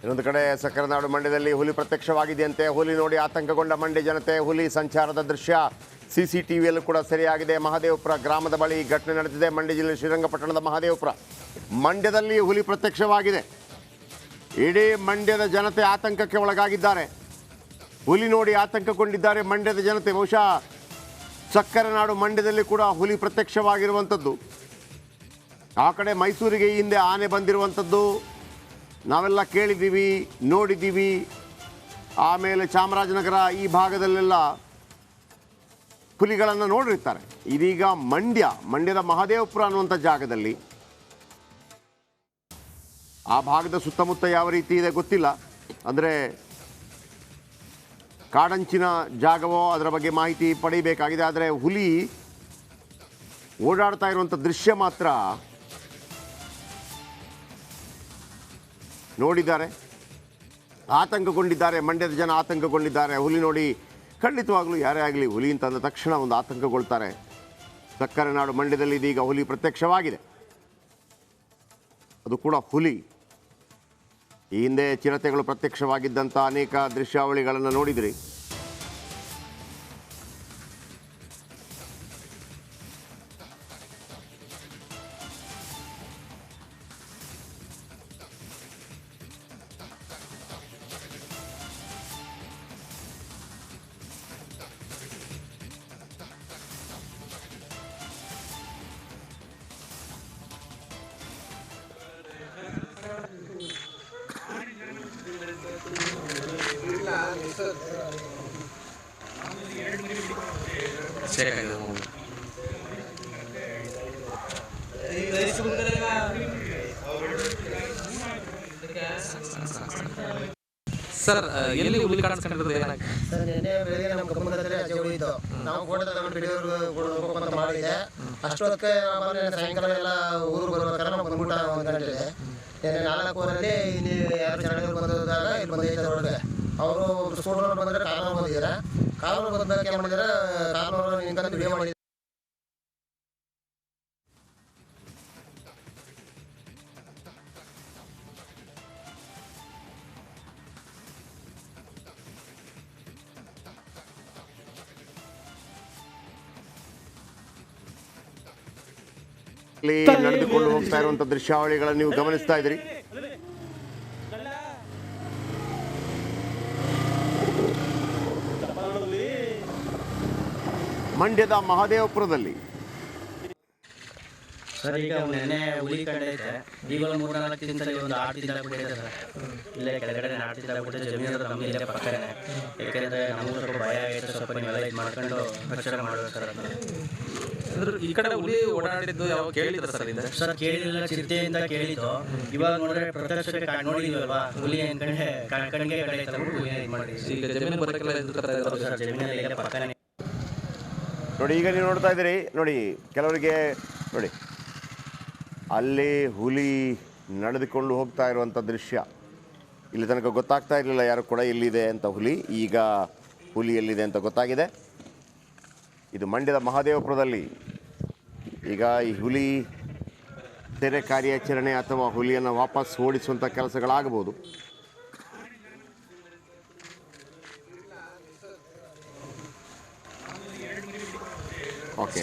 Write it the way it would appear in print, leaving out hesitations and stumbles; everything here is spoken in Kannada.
ಇನ್ನೊಂದು ಕಡೆ ಸಕ್ಕರೆನಾಡು ಮಂಡ್ಯದಲ್ಲಿ ಹುಲಿ ಪ್ರತ್ಯಕ್ಷವಾಗಿದೆಯಂತೆ. ಹುಲಿ ನೋಡಿ ಆತಂಕಗೊಂಡ ಮಂಡ್ಯ ಜನತೆ. ಹುಲಿ ಸಂಚಾರದ ದೃಶ್ಯ CCTVಯಲ್ಲೂ ಕೂಡ ಸೆರೆಯಾಗಿದೆ. ಮಹದೇವಪುರ ಗ್ರಾಮದ ಬಳಿ ಘಟನೆ ನಡೆದಿದೆ. ಮಂಡ್ಯ ಜಿಲ್ಲೆ ಶ್ರೀರಂಗಪಟ್ಟಣದ ಮಹದೇವಪುರ. ಮಂಡ್ಯದಲ್ಲಿ ಹುಲಿ ಪ್ರತ್ಯಕ್ಷವಾಗಿದೆ. ಇಡೀ ಮಂಡ್ಯದ ಜನತೆ ಆತಂಕಕ್ಕೆ ಒಳಗಾಗಿದ್ದಾರೆ. ಹುಲಿ ನೋಡಿ ಆತಂಕಗೊಂಡಿದ್ದಾರೆ ಮಂಡ್ಯದ ಜನತೆ. ಬಹುಶಃ ಸಕ್ಕರೆನಾಡು ಮಂಡ್ಯದಲ್ಲಿ ಕೂಡ ಹುಲಿ ಪ್ರತ್ಯಕ್ಷವಾಗಿರುವಂಥದ್ದು. ಆ ಕಡೆ ಮೈಸೂರಿಗೆ ಈ ಹಿಂದೆ ಆನೆ ಬಂದಿರುವಂಥದ್ದು ನಾವೆಲ್ಲ ಕೇಳಿದ್ದೀವಿ, ನೋಡಿದ್ದೀವಿ. ಆಮೇಲೆ ಚಾಮರಾಜನಗರ ಈ ಭಾಗದಲ್ಲೆಲ್ಲ ಹುಲಿಗಳನ್ನು ನೋಡಿರ್ತಾರೆ. ಇದೀಗ ಮಂಡ್ಯದ ಮಹದೇವಪುರ ಅನ್ನುವಂಥ ಜಾಗದಲ್ಲಿ, ಆ ಭಾಗದ ಸುತ್ತಮುತ್ತ ಯಾವ ರೀತಿ ಇದೆ ಗೊತ್ತಿಲ್ಲ. ಅಂದರೆ ಕಾಡಂಚಿನ ಜಾಗವೋ ಅದರ ಬಗ್ಗೆ ಮಾಹಿತಿ ಪಡೆಯಬೇಕಾಗಿದೆ. ಆದರೆ ಹುಲಿ ಓಡಾಡ್ತಾ ಇರುವಂಥ ದೃಶ್ಯ ಮಾತ್ರ ನೋಡಿದ್ದಾರೆ. ಆತಂಕಗೊಂಡಿದ್ದಾರೆ ಮಂಡ್ಯದ ಜನ, ಆತಂಕಗೊಂಡಿದ್ದಾರೆ. ಹುಲಿ ನೋಡಿ ಖಂಡಿತವಾಗ್ಲೂ ಯಾರೇ ಆಗಲಿ ಹುಲಿ ಅಂತಂದ ತಕ್ಷಣ ಒಂದು ಆತಂಕಗೊಳ್ತಾರೆ. ಸಕ್ಕರೆನಾಡು ಮಂಡ್ಯದಲ್ಲಿ ಇದೀಗ ಹುಲಿ ಪ್ರತ್ಯಕ್ಷವಾಗಿದೆ. ಅದು ಕೂಡ ಹುಲಿ. ಈ ಹಿಂದೆ ಚಿರತೆಗಳು ಪ್ರತ್ಯಕ್ಷವಾಗಿದ್ದಂಥ ಅನೇಕ ದೃಶ್ಯಾವಳಿಗಳನ್ನು ನೋಡಿದ್ರಿ. ಸರ್ ಎಲ್ಲಿ ಹುಲಿ ಕಾಣಿಸ್ಕೊಂಡಿರೋದು? ಸರ್ ನಿನ್ನೆ ಬೆಳಿಗ್ಗೆ ನಮ್ಮ ಗಮನದಲ್ಲಿ ಅಜೆ ಹೋಗಿದ್ದು. ನಾವು ಫೋಟೋ ತಗೊಂಡು ವಿಡಿಯೋ ಕೊಡಬೇಕು ಅಂತ ಮಾಡಿದೆ. ಅಷ್ಟೊತ್ತಿಗೆ ಸಾಯಂಕಾಲ ಎಲ್ಲ ಊರು ಬರ್ಬೇಕಾದ್ರೆ ನಾವು ಬಂದ್ಬಿಟ್ಟ 1 ಗಂಟೆಗೆ. ನಿನ್ನೆ 4:00 ಇಲ್ಲಿ 2 ಜನಗಳು ಬಂದಾಗ ಇಲ್ಲಿ ಬಂದೈತೆ ಒಳಗೆ. ಅವರು ಸ್ಕೂಟರ್ ಬಂದರೆ ಕಾರ್ನವ್ರು ಬಂದಿದ್ದಾರೆ. ಕಾರ್ನವ್ರು ಬಂದಾಗ ಏನು ಮಾಡಿದ್ದಾರೆ, ಕಾರ್ನವ್ರು ನಿಂತ್ಕೊಂಡು ವಿಡಿಯೋ ಮಾಡಿದ್ದಾರೆ. ನಡೆದುಕೊಂಡು ಹೋಗ್ತಾ ಇರುವಂತ ದೃಶ್ಯಾವಳಿಗಳನ್ನು ನೀವು ಗಮನಿಸ್ತಾ ಇದ್ರಿ. ಮಂಡ್ಯದ ಮಹದೇವಪುರದಲ್ಲಿ ಸರ್ ಈಗ ನೆನ್ನೆ ಹುಲಿ ಕಂಡೈತೆ. ಈಗ 3-4 ದಿನದಲ್ಲಿ ಒಂದು 6 ದಿನ ಬಿಟ್ಟಿದೆ ಸರ್. ಇಲ್ಲೇ ಕೆಳಗಡೆ 4 ದಿನ ಬಿಟ್ಟಿದೆ. ಜಮೀನು ನಮಗೆ ಇಲ್ಲೇ ಪಕ್ಕನೇ. ಯಾಕೆಂದರೆ ನಮಗೂ ಸ್ವಲ್ಪ ಭಯ ಆಯಿತು. ಸ್ವಲ್ಪ ನೀವೆಲ್ಲ ಇದು ಮಾಡ್ಕೊಂಡು ರಕ್ಷಣೆ ಮಾಡಬೇಕು ಸರ್. ಅಂದ್ರೆ ಈ ಕಡೆ ಹುಲಿ ಓಡಾಡಿದ್ದು ಯಾವ ಕೇಳಿದ್ರ ಸರ್? ಇದೆ ಸರ್ ಕೇಳಿಲ್ಲ, ಚಿರತೆಯಿಂದ ಕೇಳಿದ್ದು. ಇವಾಗ ನೋಡಿದ್ರೆ ಪ್ರತ್ಯಕ್ಷ ನೋಡಿದ್ವಲ್ವಾ, ಹುಲಿ ಕಣ್ಣಿಗೆ ಕಡೆ ಹುಲಿ ಇದು ಮಾಡಿ. ಈಗ ಜಮೀನು ಬರೋಕ್ಕೆಲ್ಲ ಸರ್ ಜಮೀನಲ್ಲಿ ಇಲ್ಲೇ ಪಕ್ಕನೇ ನೋಡಿ. ಈಗ ನೀವು ನೋಡ್ತಾ ಇದ್ದೀರಿ ನೋಡಿ, ಕೆಲವರಿಗೆ ನೋಡಿ ಅಲ್ಲಿ ಹುಲಿ ನಡೆದುಕೊಂಡು ಹೋಗ್ತಾ ಇರುವಂಥ ದೃಶ್ಯ. ಇಲ್ಲಿ ತನಕ ಗೊತ್ತಾಗ್ತಾ ಇರಲಿಲ್ಲ ಯಾರು ಕೂಡ ಎಲ್ಲಿದೆ ಅಂತ ಹುಲಿ. ಈಗ ಹುಲಿ ಎಲ್ಲಿದೆ ಅಂತ ಗೊತ್ತಾಗಿದೆ. ಇದು ಮಂಡ್ಯದ ಮಹದೇವಪುರದಲ್ಲಿ. ಈಗ ಈ ಹುಲಿ ಸೆರೆ ಕಾರ್ಯಾಚರಣೆ ಅಥವಾ ಹುಲಿಯನ್ನು ವಾಪಸ್ ಓಡಿಸುವಂಥ ಕೆಲಸಗಳಾಗಬಹುದು. ಓಕೆ.